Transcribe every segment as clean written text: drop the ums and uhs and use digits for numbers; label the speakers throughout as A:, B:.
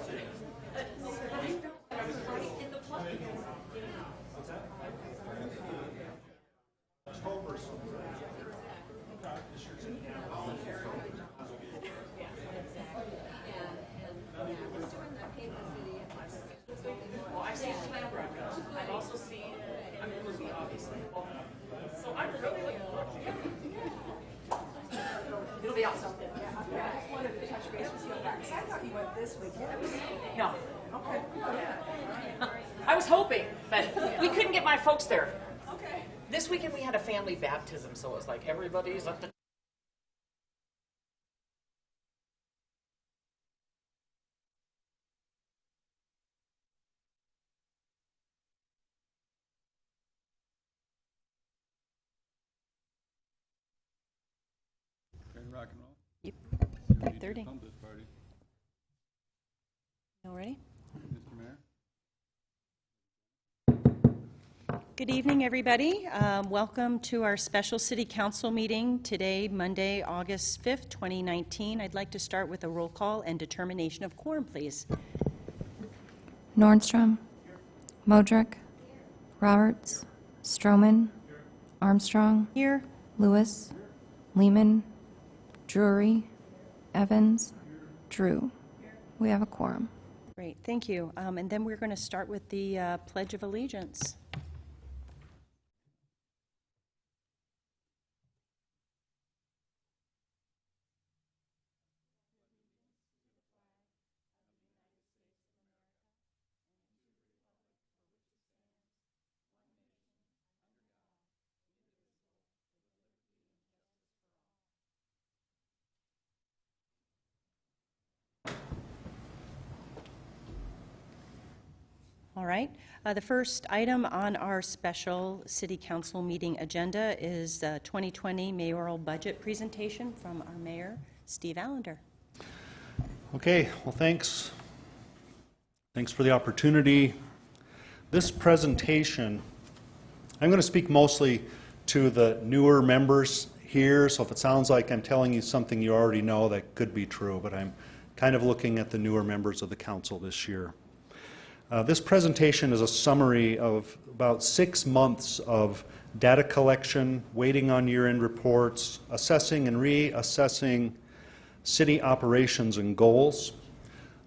A: Well, I've seen Pembroke. I've also seen a movie, obviously. So I'm really looking forward to it. It'll be awesome.
B: Yeah, I just wanted to touch base with you on that, because I thought you went this weekend.
A: No.
B: Okay.
A: I was hoping, but we couldn't get my folks there.
B: Okay.
A: This weekend we had a family baptism, so it was like everybody's up to.
C: Ready to rock and roll?
D: Yep.
C: You need to
D: 5:30.
C: pump this party.
D: All ready?
C: Mr. Mayor?
D: Good evening, everybody. Welcome to our special city council meeting today, Monday, August 5th, 2019. I'd like to start with a roll call and determination of quorum, please.
E: Nordstrom, Modrick, Roberts, Stroman, Armstrong,
D: Here.
E: Lewis, Lehman, Drury, Evans, Drew. We have a quorum.
D: Great, thank you. And then we're going to start with the Pledge of Allegiance. All right. The first item on our special city council meeting agenda is the 2020 mayoral budget presentation from our mayor, Steve Allender.
F: Okay, well, thanks. Thanks for the opportunity. This presentation, I'm going to speak mostly to the newer members here, so if it sounds like I'm telling you something you already know, that could be true, but I'm kind of looking at the newer members of the council this year. This presentation is a summary of about 6 months of data collection, waiting on year-end reports, assessing and reassessing city operations and goals,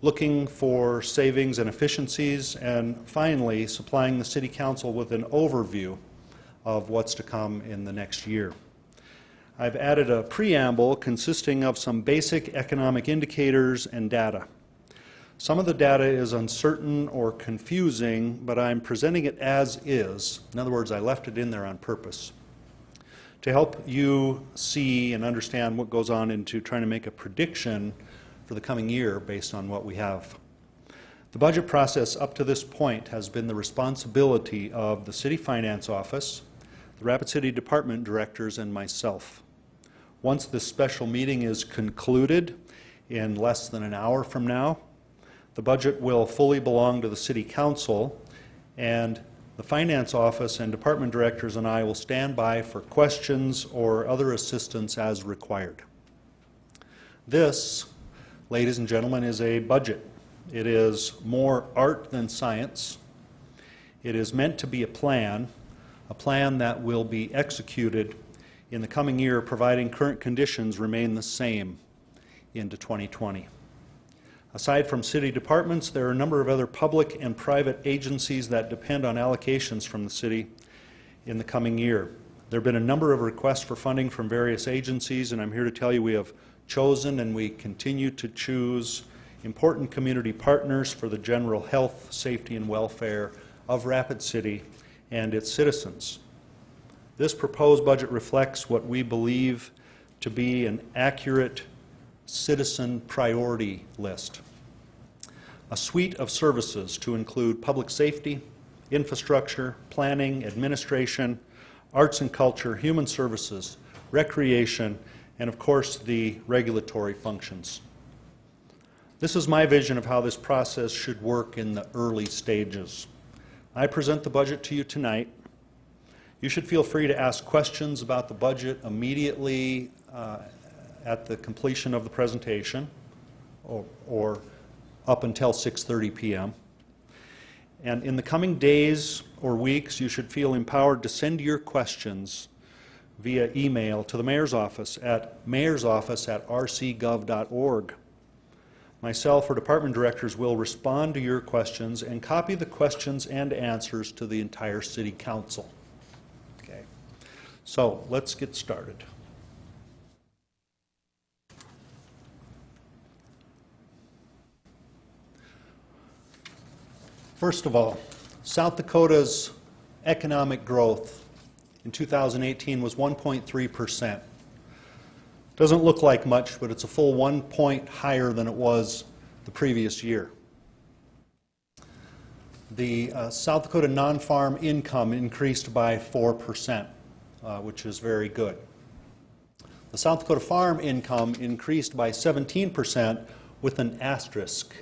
F: looking for savings and efficiencies, and finally supplying the City Council with an overview of what's to come in the next year. I've added a preamble consisting of some basic economic indicators and data. Some of the data is uncertain or confusing, but I'm presenting it as is. In other words, I left it in there on purpose to help you see and understand what goes on into trying to make a prediction for the coming year based on what we have. The budget process up to this point has been the responsibility of the City Finance Office, the Rapid City Department Directors, and myself. Once this special meeting is concluded in less than an hour from now, the budget will fully belong to the City Council, and the Finance Office and Department Directors and I will stand by for questions or other assistance as required. This, ladies and gentlemen, is a budget. It is more art than science. It is meant to be a plan that will be executed in the coming year, providing current conditions remain the same into 2020. Aside from city departments, there are a number of other public and private agencies that depend on allocations from the city in the coming year. There have been a number of requests for funding from various agencies, and I'm here to tell you we have chosen and we continue to choose important community partners for the general health, safety, and welfare of Rapid City and its citizens. This proposed budget reflects what we believe to be an accurate citizen priority list. A suite of services to include public safety, infrastructure, planning, administration, arts and culture, human services, recreation, and of course the regulatory functions. This is my vision of how this process should work in the early stages. I present the budget to you tonight. You should feel free to ask questions about the budget immediately at the completion of the presentation or up until 6:30 p.m. And in the coming days or weeks, you should feel empowered to send your questions via email to the mayor's office at mayorsoffice@rcgov.org. Myself or department directors will respond to your questions and copy the questions and answers to the entire city council. Okay. So let's get started. First of all, South Dakota's economic growth in 2018 was 1.3%. Doesn't look like much, but it's a full 1 point higher than it was the previous year. The South Dakota non-farm income increased by 4%, which is very good. The South Dakota farm income increased by 17% with an asterisk.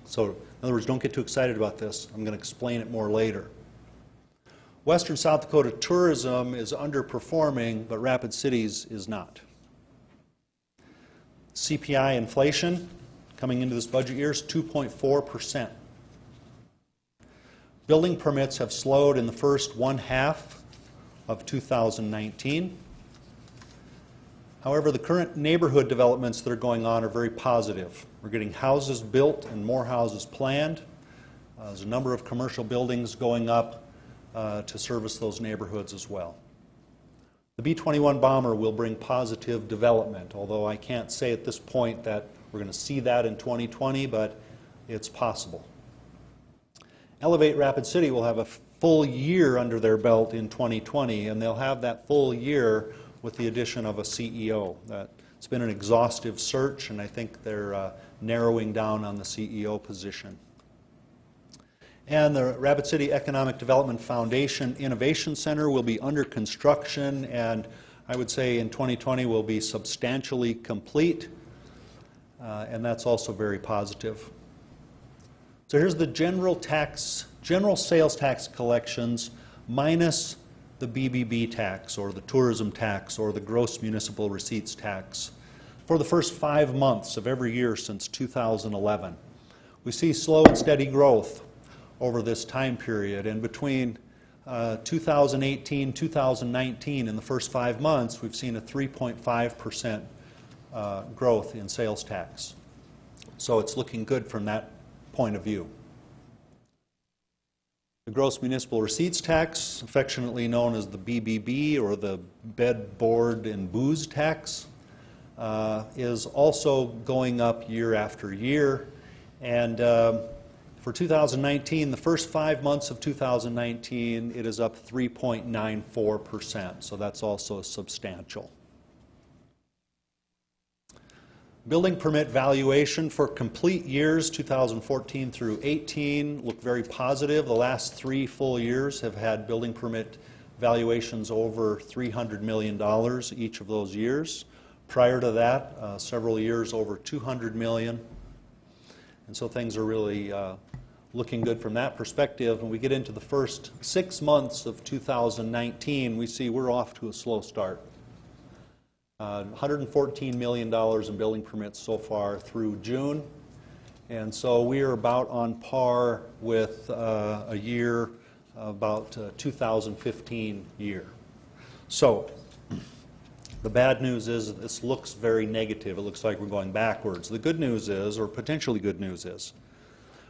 F: So, in other words, don't get too excited about this. I'm going to explain it more later. Western South Dakota tourism is underperforming, but Rapid Cities is not. CPI inflation coming into this budget year is 2.4%. Building permits have slowed in the first 1/2 of 2019. However, the current neighborhood developments that are going on are very positive. We're getting houses built and more houses planned. There's a number of commercial buildings going up to service those neighborhoods as well. The B-21 bomber will bring positive development, although I can't say at this point that we're going to see that in 2020, but it's possible. Elevate Rapid City will have a full year under their belt in 2020, and they'll have that full year with the addition of a CEO. It's been an exhaustive search, and I think they're narrowing down on the CEO position. And the Rapid City Economic Development Foundation Innovation Center will be under construction, and I would say in 2020 will be substantially complete, and that's also very positive. So here's the general sales tax collections minus the BBB tax, or the tourism tax, or the gross municipal receipts tax for the first 5 months of every year since 2011. We see slow and steady growth over this time period, and between 2018, 2019, in the first 5 months, we've seen a 3.5% growth in sales tax. So it's looking good from that point of view. The gross municipal receipts tax, affectionately known as the BBB, or the bed, board, and booze tax, is also going up year after year. And for 2019, the first 5 months of 2019, it is up 3.94%, so that's also substantial. Building permit valuation for complete years 2014 through 18 look very positive. The last 3 full years have had building permit valuations over $300 million each of those years. Prior to that, several years over $200 million. And so things are really looking good from that perspective. When we get into the first 6 months of 2019, we see we're off to a slow start. $114 million in building permits so far through June, and so we are about on par with a year, about 2015 year. So the bad news is this looks very negative. It looks like we're going backwards. The good news is, or potentially good news is,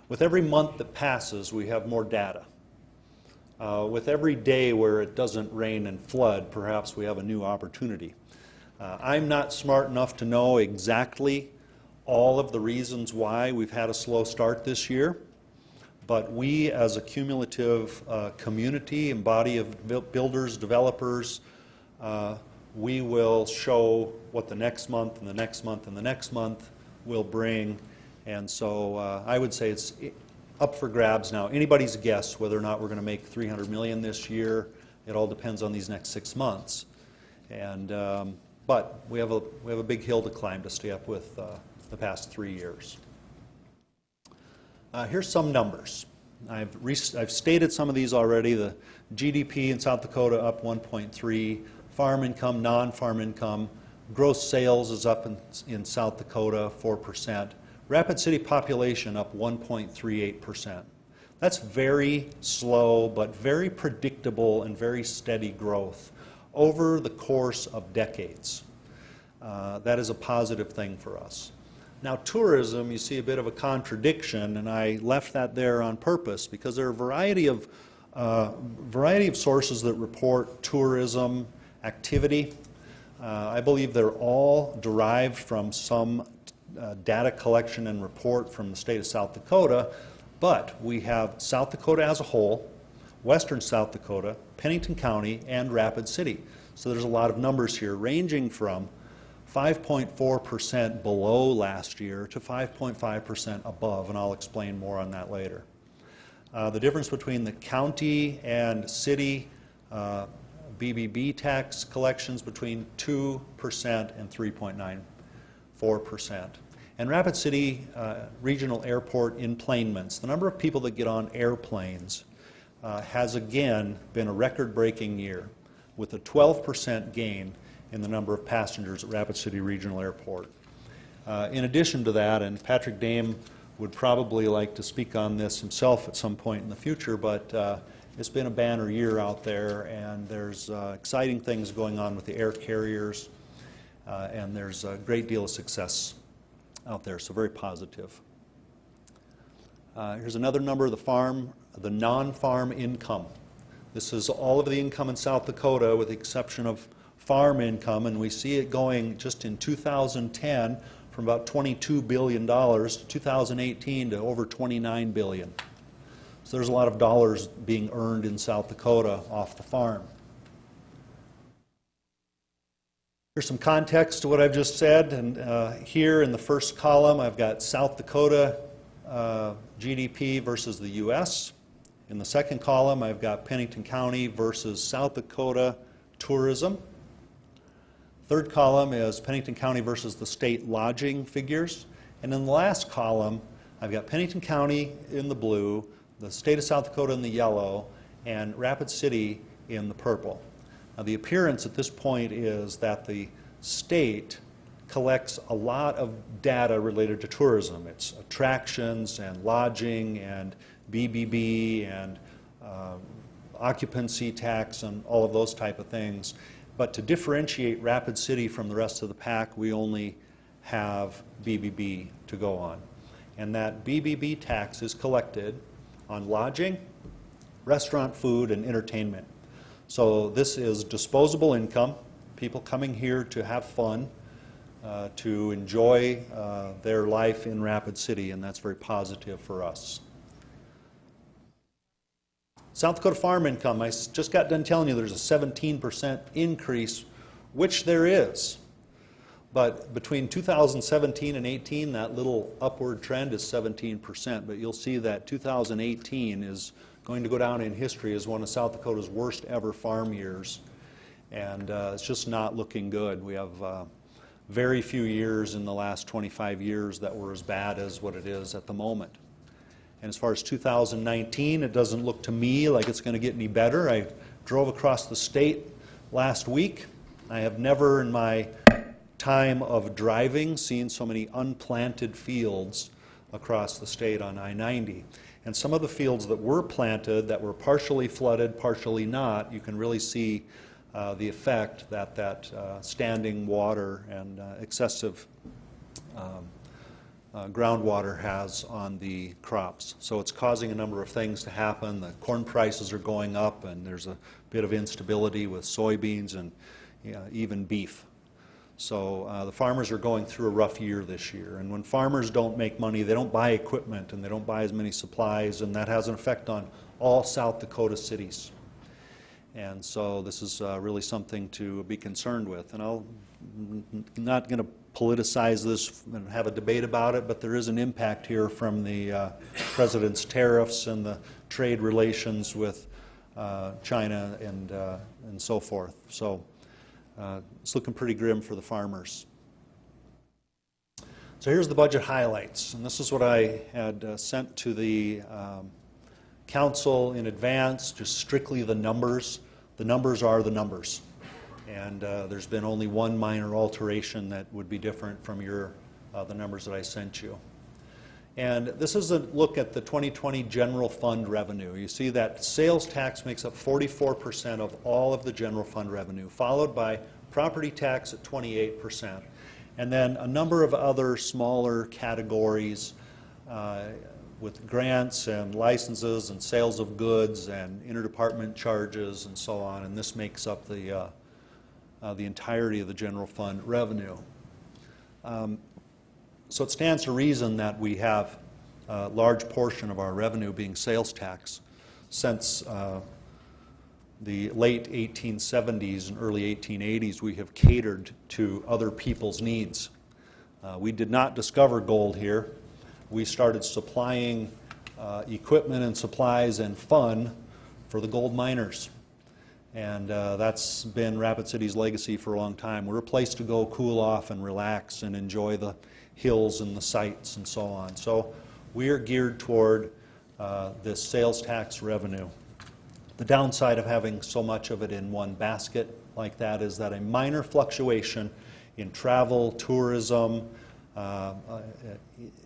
F: with every month that passes, we have more data. With every day where it doesn't rain and flood, perhaps we have a new opportunity. I'm not smart enough to know exactly all of the reasons why we've had a slow start this year, but we as a cumulative community and body of builders, developers, we will show what the next month and the next month and the next month will bring, and so I would say it's up for grabs now. Anybody's guess whether or not we're going to make $300 million this year. It all depends on these next 6 months. And but we have a big hill to climb to stay up with the past 3 years. Here's some numbers. I've stated some of these already. The GDP in South Dakota up 1.3, farm income, non-farm income, gross sales is up in South Dakota 4%, Rapid City population up 1.38%. That's very slow, but very predictable and very steady growth over the course of decades. That is a positive thing for us. Now, tourism, you see a bit of a contradiction, and I left that there on purpose because there are a variety of sources that report tourism activity. I believe they're all derived from some data collection and report from the state of South Dakota, but we have South Dakota as a whole, western South Dakota, Pennington County, and Rapid City. So there's a lot of numbers here ranging from 5.4% below last year to 5.5% above, and I'll explain more on that later. The difference between the county and city BBB tax collections between 2% and 3.94%. And Rapid City Regional Airport enplanements, the number of people that get on airplanes has again been a record-breaking year with a 12% gain in the number of passengers at Rapid City Regional Airport. In addition to that, and Patrick Dame would probably like to speak on this himself at some point in the future, but it's been a banner year out there, and there's exciting things going on with the air carriers, and there's a great deal of success out there, so very positive. Here's another number of the non-farm income. This is all of the income in South Dakota with the exception of farm income, and we see it going just in 2010 from about $22 billion to 2018 to over $29 billion. So there's a lot of dollars being earned in South Dakota off the farm. Here's some context to what I've just said, and here in the first column I've got South Dakota GDP versus the U.S. In the second column I've got Pennington County versus South Dakota tourism. Third column is Pennington County versus the state lodging figures. And in the last column, I've got Pennington County in the blue, the state of South Dakota in the yellow, and Rapid City in the purple. Now, the appearance at this point is that the state collects a lot of data related to tourism. It's attractions and lodging and BBB and occupancy tax and all of those type of things. But to differentiate Rapid City from the rest of the pack, we only have BBB to go on. And that BBB tax is collected on lodging, restaurant food, and entertainment. So this is disposable income, people coming here to have fun, to enjoy their life in Rapid City, and that's very positive for us. South Dakota farm income, I just got done telling you there's a 17% increase, which there is. But between 2017 and 18, that little upward trend is 17%. But you'll see that 2018 is going to go down in history as one of South Dakota's worst ever farm years. And it's just not looking good. We have very few years in the last 25 years that were as bad as what it is at the moment. And as far as 2019, it doesn't look to me like it's going to get any better. I drove across the state last week. I have never in my time of driving seen so many unplanted fields across the state on I-90. And some of the fields that were planted that were partially flooded, partially not, you can really see the effect that standing water and excessive groundwater has on the crops. So it's causing a number of things to happen. The corn prices are going up, and there's a bit of instability with soybeans and even beef. So the farmers are going through a rough year this year. And when farmers don't make money, they don't buy equipment and they don't buy as many supplies, and that has an effect on all South Dakota cities. And so this is really something to be concerned with. And I'm not going to politicize this and have a debate about it, but there is an impact here from the President's tariffs and the trade relations with China and so forth. So it's looking pretty grim for the farmers. So here's the budget highlights, and this is what I had sent to the council in advance, just strictly the numbers. The numbers are the numbers. And there's been only one minor alteration that would be different from the numbers that I sent you. And this is a look at the 2020 general fund revenue. You see that sales tax makes up 44% of all of the general fund revenue, followed by property tax at 28%. And then a number of other smaller categories with grants and licenses and sales of goods and interdepartment charges and so on. And this makes up the entirety of the general fund revenue. So it stands to reason that we have a large portion of our revenue being sales tax. Since the late 1870s and early 1880s, we have catered to other people's needs. We did not discover gold here. We started supplying equipment and supplies and fun for the gold miners. And that's been Rapid City's legacy for a long time. We're a place to go cool off and relax and enjoy the hills and the sights and so on. So we are geared toward this sales tax revenue. The downside of having so much of it in one basket like that is that a minor fluctuation in travel, tourism,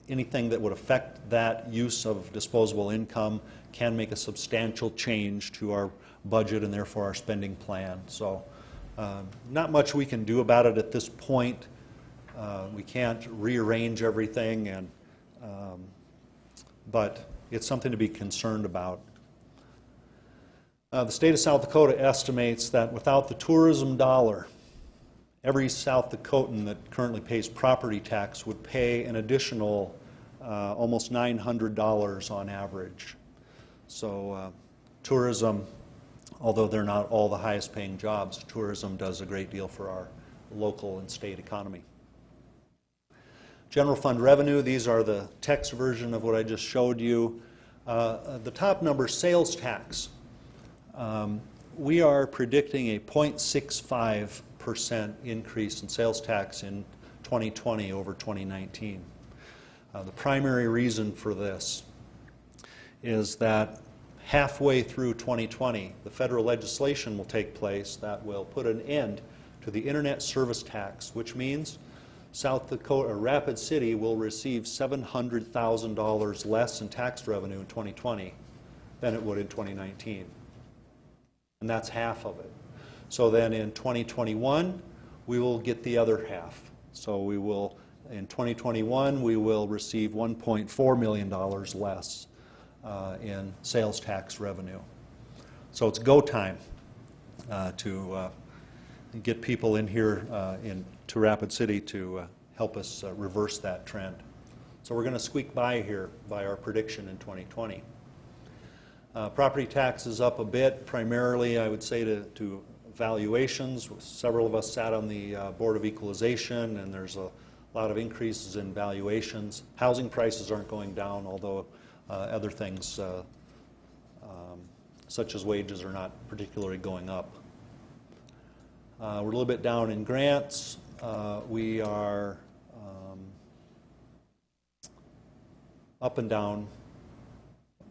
F: anything that would affect that use of disposable income can make a substantial change to our budget and therefore our spending plan. So not much we can do about it at this point. We can't rearrange everything, and but it's something to be concerned about. The state of South Dakota estimates that without the tourism dollar, every South Dakotan that currently pays property tax would pay an additional almost $900 on average. So tourism, although they're not all the highest paying jobs, tourism does a great deal for our local and state economy. General fund revenue, these are the text version of what I just showed you. The top number, sales tax. We are predicting a 0.65% increase in sales tax in 2020 over 2019. The primary reason for this is that halfway through 2020, the federal legislation will take place that will put an end to the internet service tax, which means South Dakota, or Rapid City, will receive $700,000 less in tax revenue in 2020 than it would in 2019. And that's half of it. So then in 2021, we will get the other half. So we will, in 2021, we will receive $1.4 million less in sales tax revenue. So it's go time to get people in here to Rapid City to help us reverse that trend. So we're going to squeak by here by our prediction in 2020. Property tax is up a bit, primarily I would say to valuations. Several of us sat on the Board of Equalization, and there's a lot of increases in valuations. Housing prices aren't going down, although other things such as wages are not particularly going up. We're a little bit down in grants. We are up and down,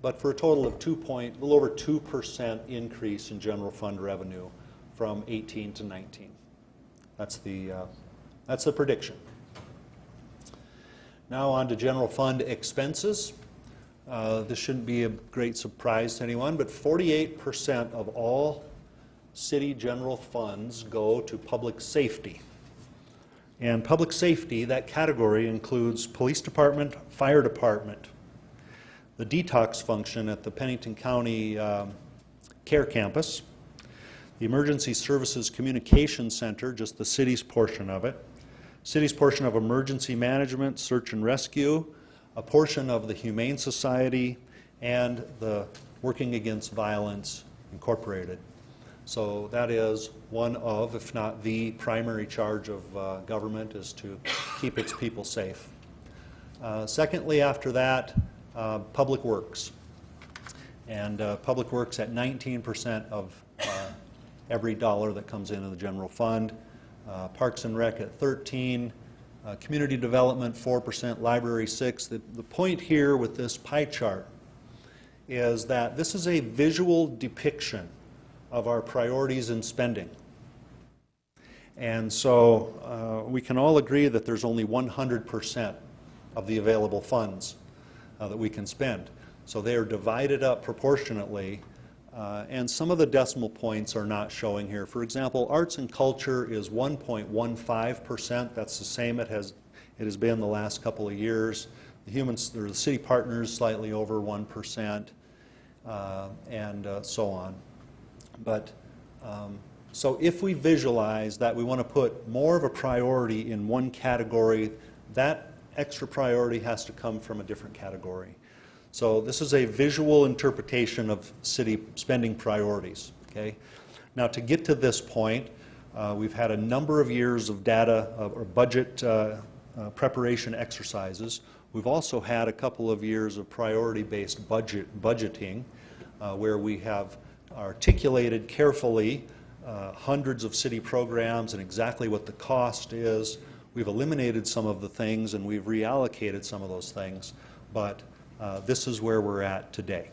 F: but for a total of a little over 2% increase in general fund revenue from 18 to 19. That's the prediction. Now on to general fund expenses. This shouldn't be a great surprise to anyone, but 48% of all city general funds go to public safety. And public safety, that category includes police department, fire department, the detox function at the Pennington County Care Campus, the Emergency Services Communication Center, just the city's portion of it, city's portion of emergency management, search and rescue, a portion of the Humane Society, and the Working Against Violence Incorporated. So that is one of, if not the primary charge of government, is to keep its people safe. Secondly, after that, Public Works. And Public Works at 19% of every dollar that comes into the general fund. Parks and Rec at 13%. Community Development 4%, Library 6%. The point here with this pie chart is that this is a visual depiction of our priorities in spending. And so we can all agree that there's only 100% of the available funds. that we can spend. So they are divided up proportionately, and some of the decimal points are not showing here. For example, arts and culture is 1.15%. That's the same it has been the last couple of years. The city partners slightly over 1%, and so on. But so if we visualize that we want to put more of a priority in one category, that extra priority has to come from a different category. So this is a visual interpretation of city spending priorities. Okay? Now to get to this point, we've had a number of years of data or budget preparation exercises. We've also had a couple of years of priority-based budgeting where we have articulated carefully hundreds of city programs and exactly what the cost is. We've eliminated some of the things and we've reallocated some of those things, but this is where we're at today.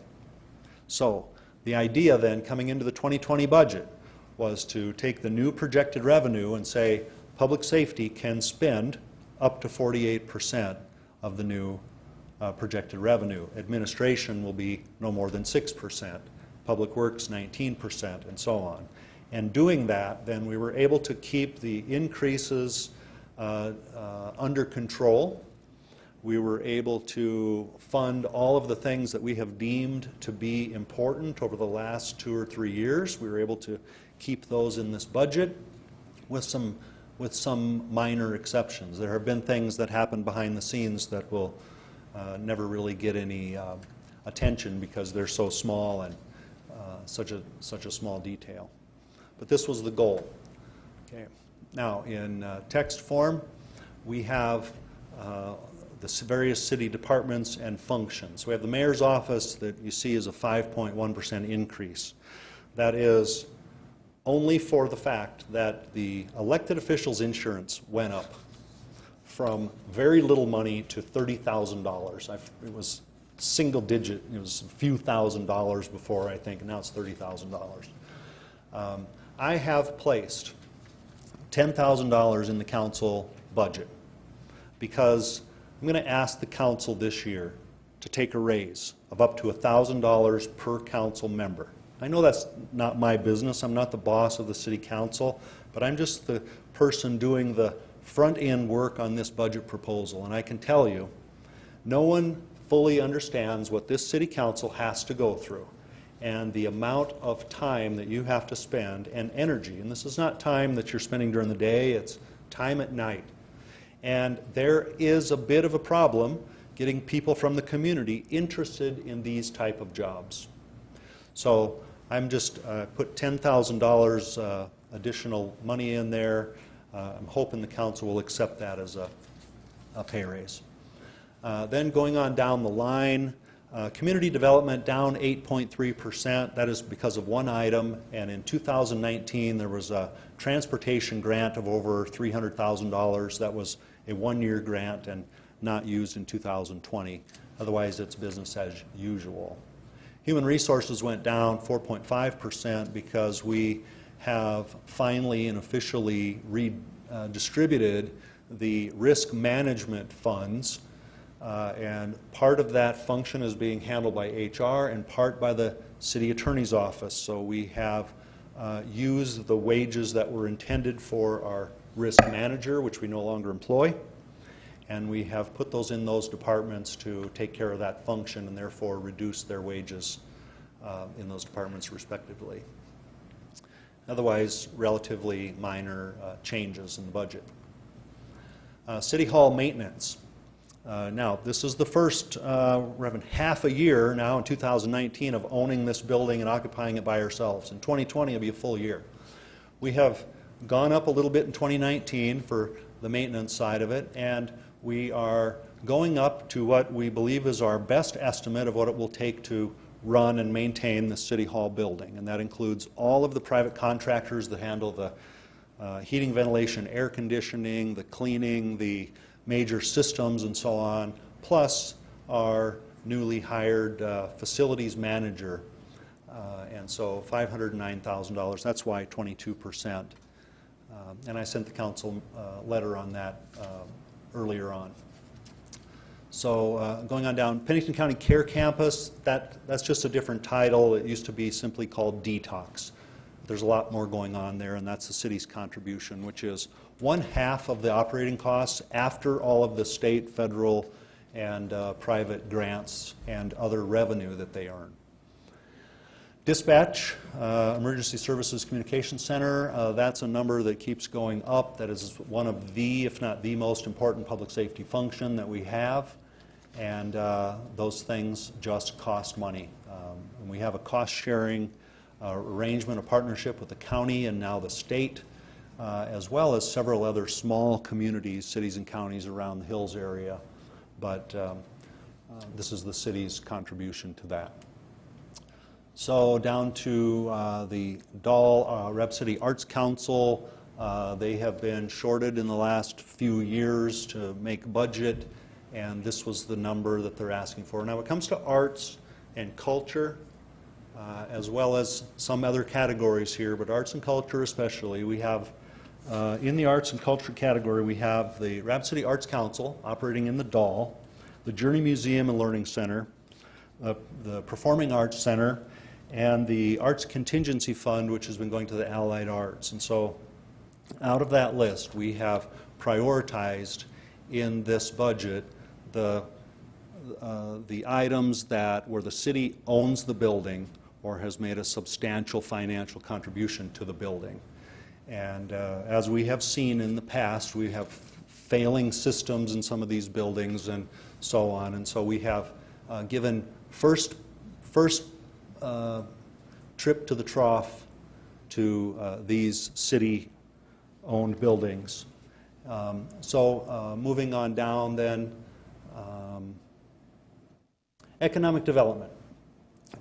F: So the idea then coming into the 2020 budget was to take the new projected revenue and say public safety can spend up to 48% of the new projected revenue. Administration will be no more than 6%. Public Works 19%, and so on. And doing that, then we were able to keep the increases under control. We were able to fund all of the things that we have deemed to be important over the last 2 or 3 years. We were able to keep those in this budget with some minor exceptions. There have been things that happen behind the scenes that will never really get any attention because they're so small and such a small detail. But this was the goal. Okay. Now, in text form, we have the various city departments and functions. We have the mayor's office that you see is a 5.1% increase. That is only for the fact that the elected officials' insurance went up from very little money to $30,000. It was single digit. It was a few $1,000s before, I think, and now it's $30,000. I have placed $10,000 in the council budget because I'm going to ask the council this year to take a raise of up to $1,000 per council member. I know that's not my business. I'm not the boss of the city council, but I'm just the person doing the front-end work on this budget proposal. And I can tell you, no one fully understands what this city council has to go through and the amount of time that you have to spend and energy. And this is not time that you're spending during the day, it's time at night. And there is a bit of a problem getting people from the community interested in these type of jobs. So I'm just put $10,000 additional money in there. I'm hoping the council will accept that as a pay raise. Then going on down the line, community development down 8.3%. That is because of one item. And in 2019, there was a transportation grant of over $300,000. That was a one-year grant and not used in 2020. Otherwise, it's business as usual. Human resources went down 4.5% because we have finally and officially redistributed the risk management funds. And part of that function is being handled by HR and part by the city attorney's office. So we have used the wages that were intended for our risk manager, which we no longer employ, and we have put those in those departments to take care of that function and therefore reduce their wages in those departments respectively. Otherwise, relatively minor changes in the budget. City Hall maintenance. Now, this is the first, we're having half a year now in 2019 of owning this building and occupying it by ourselves. In 2020, it'll be a full year. We have gone up a little bit in 2019 for the maintenance side of it, and we are going up to what we believe is our best estimate of what it will take to run and maintain the City Hall building. And that includes all of the private contractors that handle the heating, ventilation, air conditioning, the cleaning, the major systems and so on, plus our newly hired facilities manager. And so $509,000, that's why 22%. And I sent the council letter on that earlier on. So going on down, Pennington County Care Campus, that's just a different title. It used to be simply called Detox. There's a lot more going on there, and that's the city's contribution, which is 1/2 of the operating costs after all of the state, federal, and private grants and other revenue that they earn. Dispatch, Emergency Services Communication Center, that's a number that keeps going up. That is one of the, if not the most important public safety function that we have. And those things just cost money. And we have a cost-sharing arrangement, a partnership with the county and now the state, as well as several other small communities, cities and counties around the Hills area. But this is the city's contribution to that. So down to the Dahl Rapid City Arts Council, they have been shorted in the last few years to make budget, and this was the number that they're asking for. Now, when it comes to arts and culture, as well as some other categories here, but arts and culture especially, we have, in the arts and culture category, we have the Rapid City Arts Council operating in the Dahl, the Journey Museum and Learning Center, the Performing Arts Center, and the Arts Contingency Fund, which has been going to the Allied Arts. And so out of that list, we have prioritized in this budget the items that where the city owns the building or has made a substantial financial contribution to the building. And as we have seen in the past, we have failing systems in some of these buildings and so on. And so we have given first trip to the trough to these city-owned buildings. Moving on down then, economic development.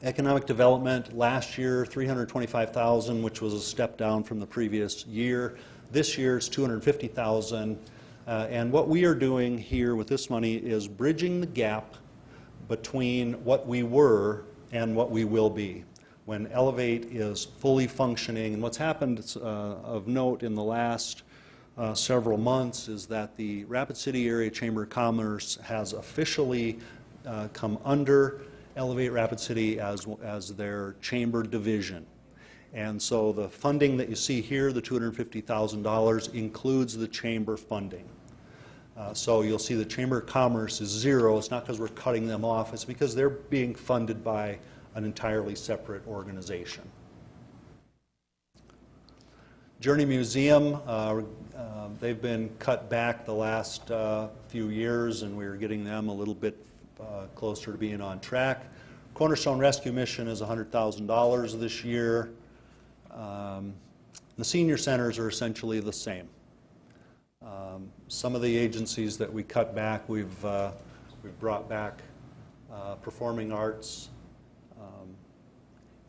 F: Economic development last year, $325,000, which was a step down from the previous year. This year it's $250,000. And what we are doing here with this money is bridging the gap between what we were and what we will be when Elevate is fully functioning. And what's happened of note in the last several months is that the Rapid City Area Chamber of Commerce has officially come under Elevate Rapid City as their chamber division. And so the funding that you see here, the $250,000, includes the chamber funding. So you'll see the Chamber of Commerce is zero. It's not because we're cutting them off. It's because they're being funded by an entirely separate organization. Journey Museum, they've been cut back the last few years, and we're getting them a little bit closer to being on track. Cornerstone Rescue Mission is $100,000 this year. The senior centers are essentially the same. Some of the agencies that we cut back, we've brought back performing arts.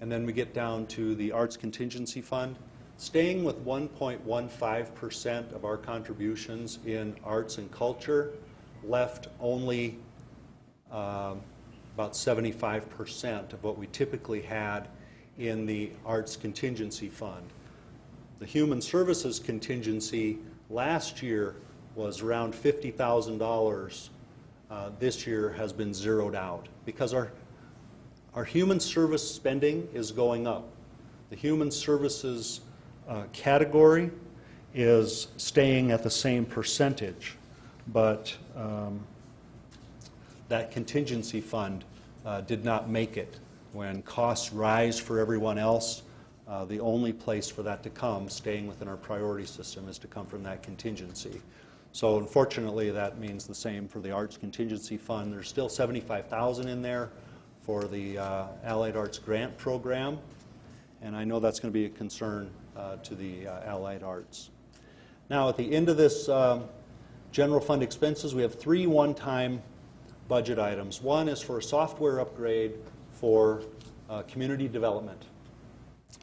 F: And then we get down to the Arts Contingency Fund. Staying with 1.15% of our contributions in arts and culture left only about 75% of what we typically had in the Arts Contingency Fund. The Human Services Contingency last year was around $50,000. This year has been zeroed out because our human service spending is going up. The human services category is staying at the same percentage, but that contingency fund did not make it. When costs rise for everyone else, the only place for that to come, staying within our priority system, is to come from that contingency. So unfortunately, that means the same for the Arts Contingency Fund. There's still $75,000 in there for the Allied Arts Grant Program, and I know that's going to be a concern to the Allied Arts. Now, at the end of this general fund expenses, we have 3 one-time budget items. One is for a software upgrade for community development.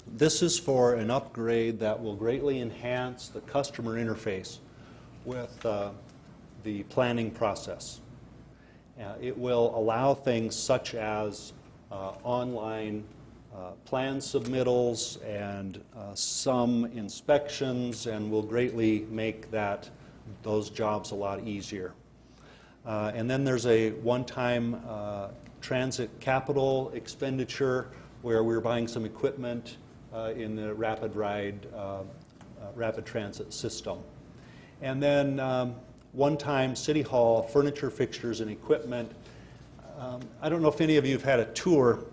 F: This is for an upgrade that will greatly enhance the customer interface with the planning process. It will allow things such as online plan submittals and some inspections, and will greatly make those jobs a lot easier. And then there's a one-time transit capital expenditure where we're buying some equipment in the rapid transit system. And then one-time City Hall furniture, fixtures, and equipment. I don't know if any of you have had a tour.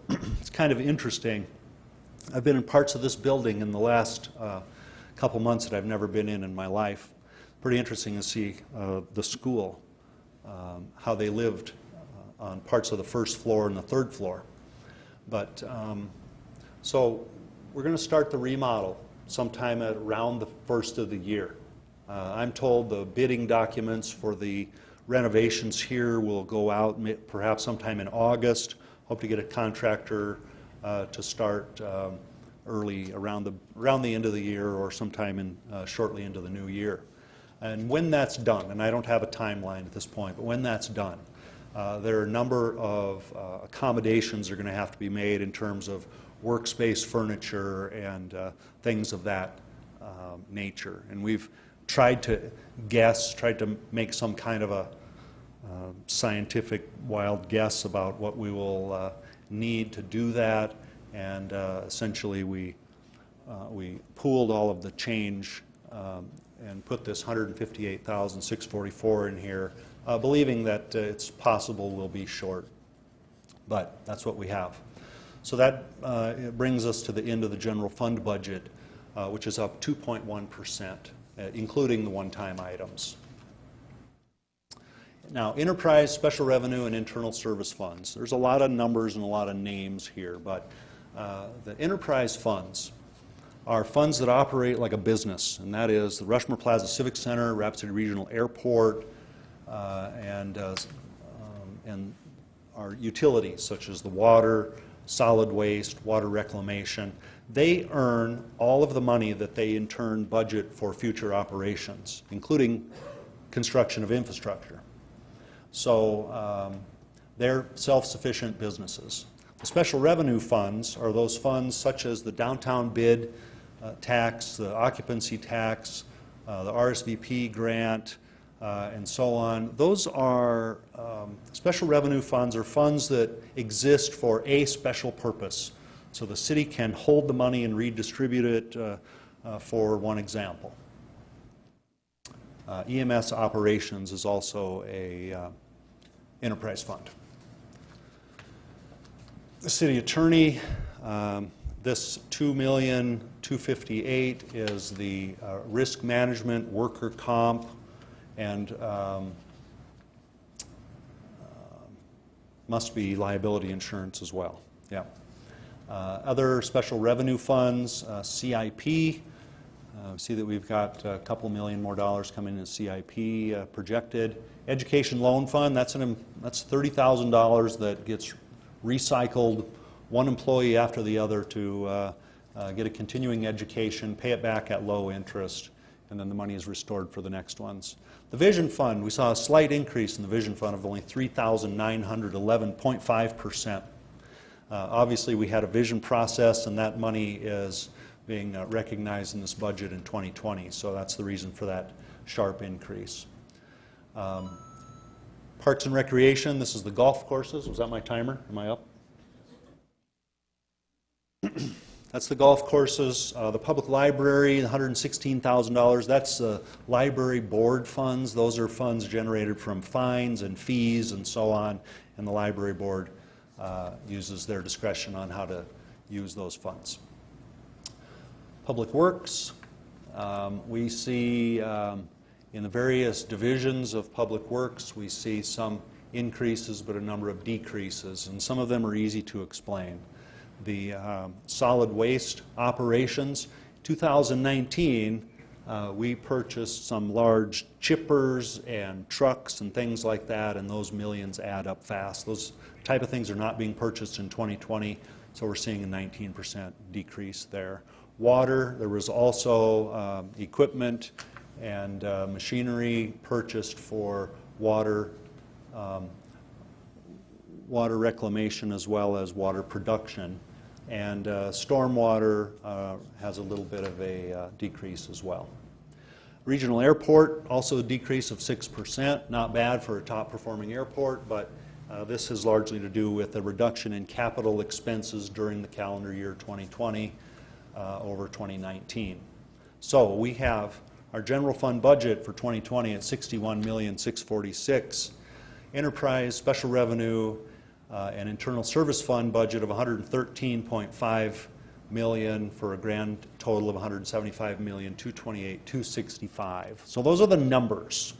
F: It's kind of interesting. I've been in parts of this building in the last couple months that I've never been in my life. Pretty interesting to see the school, how they lived on parts of the first floor and the third floor. But so we're going to start the remodel sometime at around the first of the year. I'm told the bidding documents for the renovations here will go out perhaps sometime in August. Hope to get a contractor to start early around the end of the year or sometime in shortly into the new year. And when that's done, and I don't have a timeline at this point, but when that's done, there are a number of accommodations that are going to have to be made in terms of workspace furniture and things of that nature. And we've tried to make some kind of a scientific wild guess about what we will need to do that, and essentially we pooled all of the change and put this $158,644 in here, believing that it's possible we'll be short, but that's what we have. So that it brings us to the end of the general fund budget, which is up 2.1%, including the one-time items. Now, enterprise, special revenue, and internal service funds. There's a lot of numbers and a lot of names here, but the enterprise funds are funds that operate like a business, and that is the Rushmore Plaza Civic Center, Rapid City Regional Airport, and our utilities such as the water, solid waste, water reclamation. They earn all of the money that they in turn budget for future operations, including construction of infrastructure. So they're self-sufficient businesses. The special revenue funds are those funds such as the downtown bid tax, the occupancy tax, the RSVP grant, and so on. Those are special revenue funds, are funds that exist for a special purpose. So the city can hold the money and redistribute it, for one example. EMS operations is also a enterprise fund. The city attorney, this $2,258,000 is the risk management, worker comp, and must be liability insurance as well. Yeah. Other special revenue funds, CIP. See that we've got a couple million more dollars coming in CIP projected. Education loan fund, that's $30,000 that gets recycled, one employee after the other to get a continuing education, pay it back at low interest, and then the money is restored for the next ones. The Vision Fund, we saw a slight increase in the Vision Fund of only $3,911.5%. Obviously, we had a vision process, and that money is being recognized in this budget in 2020, so that's the reason for that sharp increase. Parks and Recreation, this is the golf courses. Was that my timer? Am I up? That's the golf courses. The public library, $116,000. That's library board funds. Those are funds generated from fines and fees and so on, and the library board uses their discretion on how to use those funds. Public Works, we see in the various divisions of Public Works, we see some increases but a number of decreases, and some of them are easy to explain. The solid waste operations, 2019, we purchased some large chippers and trucks and things like that, and those millions add up fast. Those type of things are not being purchased in 2020, so we're seeing a 19% decrease there. Water, there was also equipment and machinery purchased for water reclamation as well as water production. And stormwater has a little bit of a decrease as well. Regional Airport, also a decrease of 6%. Not bad for a top-performing airport, but this is largely to do with a reduction in capital expenses during the calendar year 2020 over 2019. So we have our general fund budget for 2020 at $61,646,000. Enterprise, special revenue, and internal service fund budget of $113.5 million for a grand total of $175,228,265. So those are the numbers.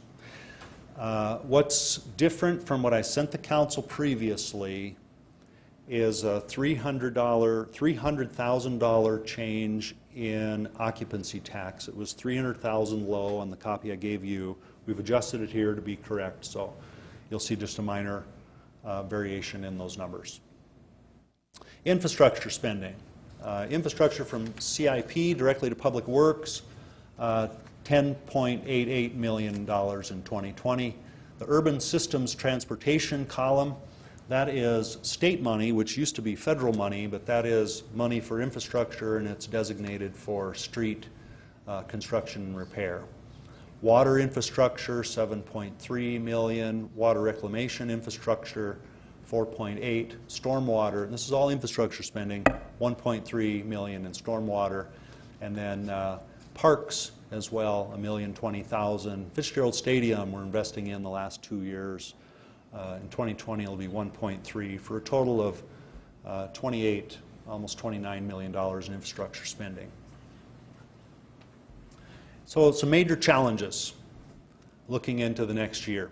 F: What's different from what I sent the council previously is a $300,000 change in occupancy tax. It was $300,000 low on the copy I gave you. We've adjusted it here to be correct, so you'll see just a minor variation in those numbers. Infrastructure spending. Infrastructure from CIP directly to Public Works, $10.88 million in 2020. The Urban Systems Transportation column, that is state money, which used to be federal money, but that is money for infrastructure, and it's designated for street construction and repair. Water infrastructure, $7.3 million. Water reclamation infrastructure, $4.8. Stormwater, and this is all infrastructure spending, $1.3 million in stormwater. And then parks as well, $1,020,000. Fitzgerald Stadium we're investing in the last 2 years. In 2020 it'll be 1.3 for a total of $28, almost $29 million in infrastructure spending. So some major challenges looking into the next year.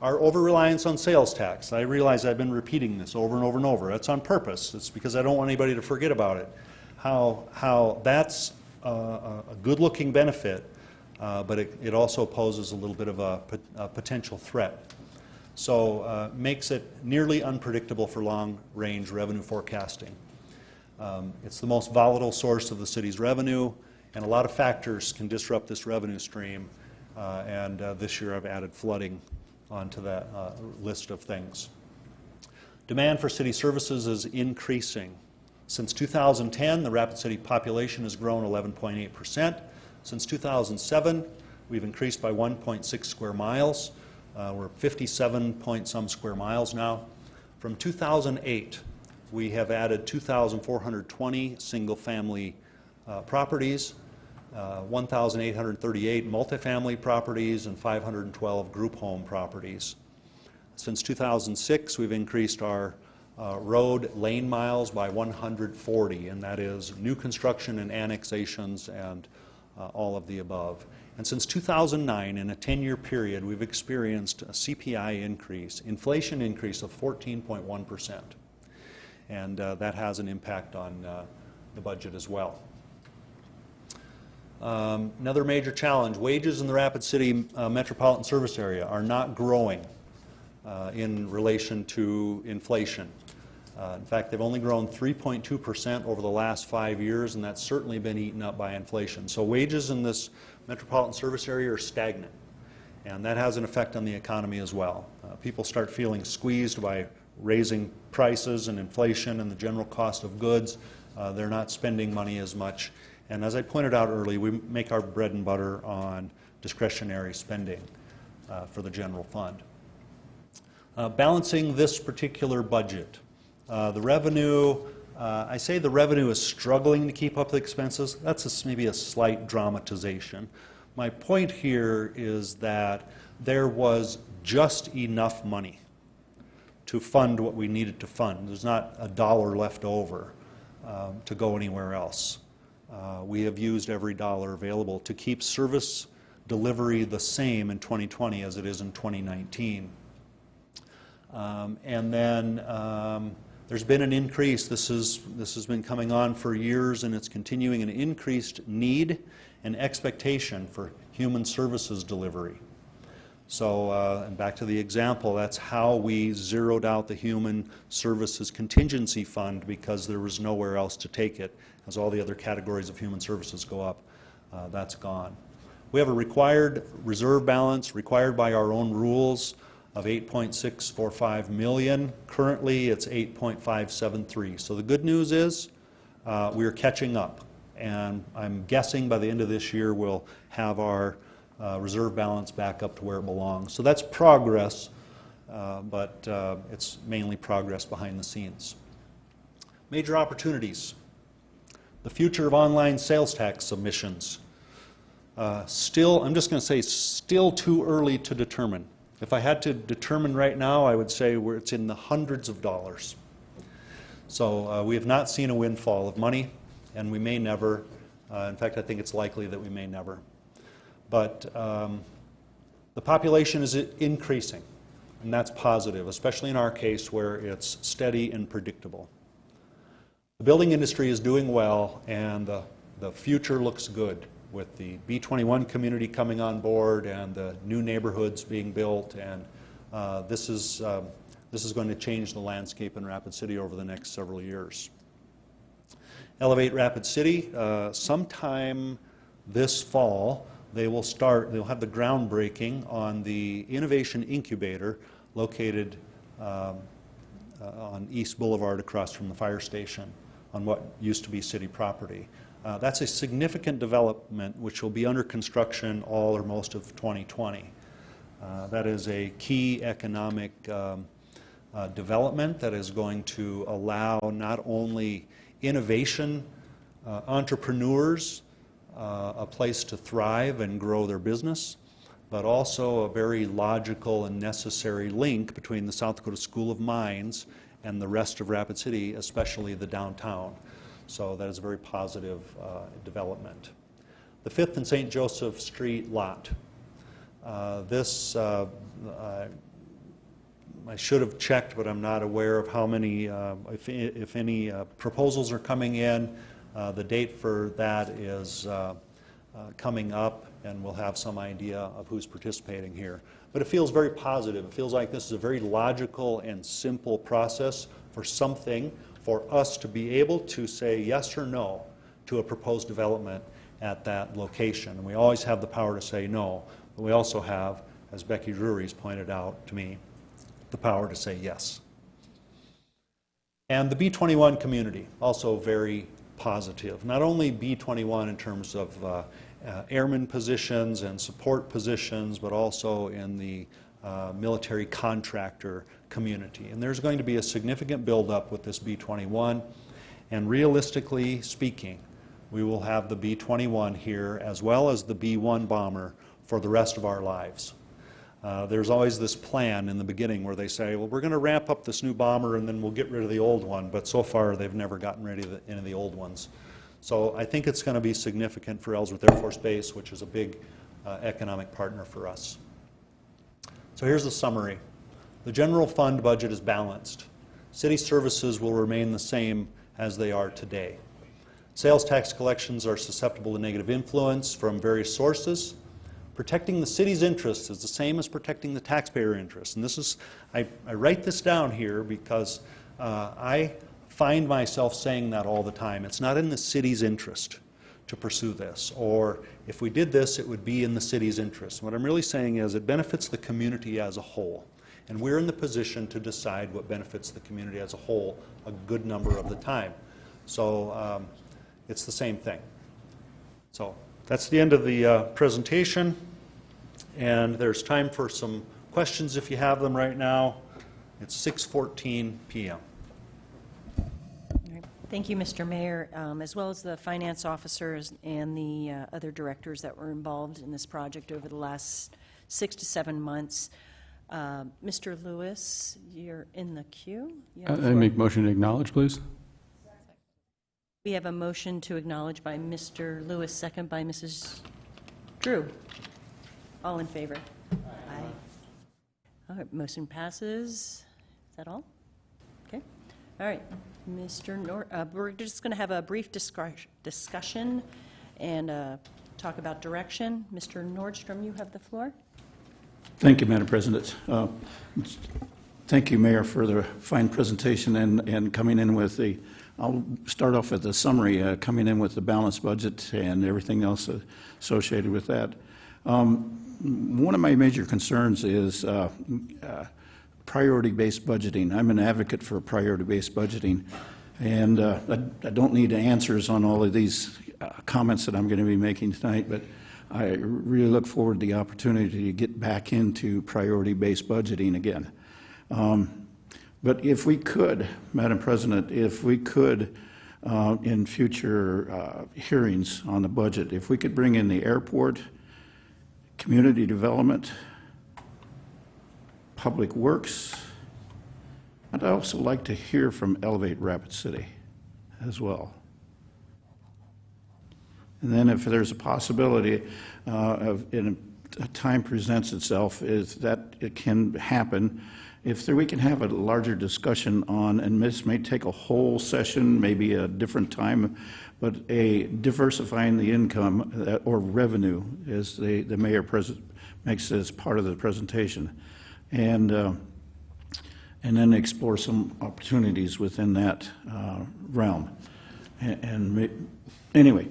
F: Our over-reliance on sales tax. I realize I've been repeating this over and over and over. That's on purpose. It's because I don't want anybody to forget about it. How that's a good-looking benefit, but it also poses a little bit of a potential threat. So makes it nearly unpredictable for long-range revenue forecasting. It's the most volatile source of the city's revenue, and a lot of factors can disrupt this revenue stream, and this year I've added flooding onto that list of things. Demand for city services is increasing. Since 2010, the Rapid City population has grown 11.8%. Since 2007, we've increased by 1.6 square miles. We're 57 point some square miles now. From 2008, we have added 2,420 single-family properties, 1,838 multifamily properties, and 512 group home properties. Since 2006, we've increased our road lane miles by 140, and that is new construction and annexations and all of the above. And since 2009, in a 10-year period, we've experienced a CPI increase, inflation increase of 14.1%. And that has an impact on the budget as well. Another major challenge, wages in the Rapid City metropolitan service area are not growing in relation to inflation. In fact, they've only grown 3.2% over the last 5 years, and that's certainly been eaten up by inflation. So wages in this metropolitan service area are stagnant, and that has an effect on the economy as well. People start feeling squeezed by raising prices and inflation and the general cost of goods. They're not spending money as much. And as I pointed out earlier, we make our bread and butter on discretionary spending for the general fund. Balancing this particular budget. The revenue, I say the revenue is struggling to keep up the expenses. That's maybe a slight dramatization. My point here is that there was just enough money to fund what we needed to fund. There's not a dollar left over to go anywhere else. We have used every dollar available to keep service delivery the same in 2020 as it is in 2019. And then there's been an increase. This has been coming on for years, and it's continuing, an increased need and expectation for human services delivery. So, and back to the example, that's how we zeroed out the Human Services Contingency Fund, because there was nowhere else to take it. As all the other categories of human services go up, that's gone. We have a required reserve balance, required by our own rules, of $8.645 million. Currently, it's $8.573. So the good news is we're catching up and I'm guessing by the end of this year we'll have our reserve balance back up to where it belongs. So that's progress, but it's mainly progress behind the scenes. Major opportunities. The future of online sales tax submissions. Still, I'm just going to say, still too early to determine. If I had to determine right now, I would say it's in the hundreds of dollars. So we have not seen a windfall of money, and we may never. In fact, I think it's likely that we may never. But the population is increasing, and that's positive, especially in our case where it's steady and predictable. The building industry is doing well, and the future looks good with the B21 community coming on board and the new neighborhoods being built, and this is going to change the landscape in Rapid City over the next several years. Elevate Rapid City, sometime this fall, they'll have the groundbreaking on the Innovation Incubator located on East Boulevard across from the fire station on what used to be city property. That's a significant development which will be under construction all or most of 2020. That is a key economic development that is going to allow not only innovation entrepreneurs a place to thrive and grow their business, but also a very logical and necessary link between the South Dakota School of Mines and the rest of Rapid City, especially the downtown. So that is a very positive development. The 5th and St. Joseph Street lot. This, I should have checked, but I'm not aware of how many, if any, proposals are coming in. The date for that is coming up, and we'll have some idea of who's participating here. But it feels very positive. It feels like this is a very logical and simple process for something for us to be able to say yes or no to a proposed development at that location. And we always have the power to say no, but we also have, as Becky Drury's pointed out to me, the power to say yes. And the B21 community, also very positive. Not only B21 in terms of airman positions and support positions, but also in the military contractor community. And there's going to be a significant buildup with this B21, and realistically speaking, we will have the B21 here as well as the B1 bomber for the rest of our lives. There's always this plan in the beginning where they say, well, we're going to ramp up this new bomber and then we'll get rid of the old one, but so far they've never gotten rid of any of the old ones. So I think it's going to be significant for Ellsworth Air Force Base, which is a big economic partner for us. So here's the summary. The general fund budget is balanced. City services will remain the same as they are today. Sales tax collections are susceptible to negative influence from various sources. Protecting the city's interests is the same as protecting the taxpayer interests. And this is, I write this down here because I find myself saying that all the time. It's not in the city's interest to pursue this, or if we did this, it would be in the city's interest. What I'm really saying is it benefits the community as a whole, and we're in the position to decide what benefits the community as a whole a good number of the time. So it's the same thing. So that's the end of the presentation, and there's time for some questions if you have them right now. It's 6:14 p.m.
D: Thank you, Mr. Mayor, as well as the finance officers and the other directors that were involved in this project over the last 6 to 7 months. Mr. Lewis, you're in the queue.
C: I make motion to acknowledge, please.
D: We have a motion to acknowledge by Mr. Lewis, second by Mrs. Drew. All in favor? Aye. All right, motion passes. Is that all? Okay. All right, Mr. we're just going to have a brief discussion and talk about direction. Mr. Nordstrom, you have the floor.
G: Thank you, Madam President. Thank you, Mayor, for the fine presentation and coming in with the, I'll start off with the summary, coming in with the balanced budget and everything else associated with that. One of my major concerns is priority-based budgeting. I'm an advocate for priority-based budgeting, and I don't need answers on all of these comments that I'm going to be making tonight, but I really look forward to the opportunity to get back into priority-based budgeting again. But if we could, Madam President, if we could, in future hearings on the budget, if we could bring in the airport, community development, public works, I'd also like to hear from Elevate Rapid City as well. And then if there's a possibility in a time presents itself, is that it can happen, if we can have a larger discussion on, and this may take a whole session, maybe a different time, but a diversifying the income or revenue, as the mayor makes as part of the presentation, and then explore some opportunities within that realm. Anyway,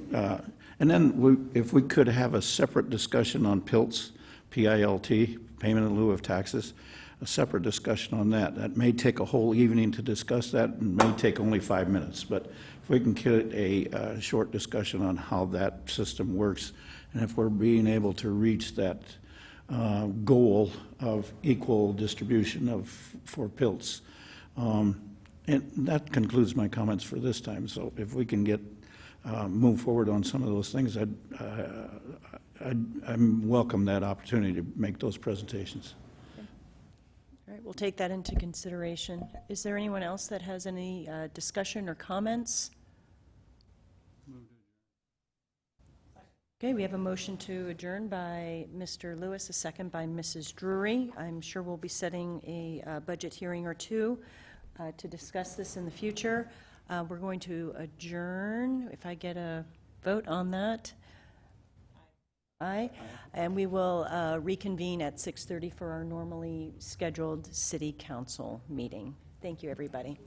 G: and then if we could have a separate discussion on PILTs, P-I-L-T, payment in lieu of taxes, a separate discussion on that. That may take a whole evening to discuss that, and may take only 5 minutes. But if we can get a short discussion on how that system works, and if we're being able to reach that goal of equal distribution for PILTs. And that concludes my comments for this time. So if we can get move forward on some of those things, I welcome that opportunity to make those presentations.
D: All right, we'll take that into consideration. Is there anyone else that has any discussion or comments? Okay, we have a motion to adjourn by Mr. Lewis, a second by Mrs. Drury. I'm sure we'll be setting a budget hearing or two to discuss this in the future. We're going to adjourn, if I get a vote on that. Aye. And we will reconvene at 6:30 for our normally scheduled city council meeting. Thank you, everybody.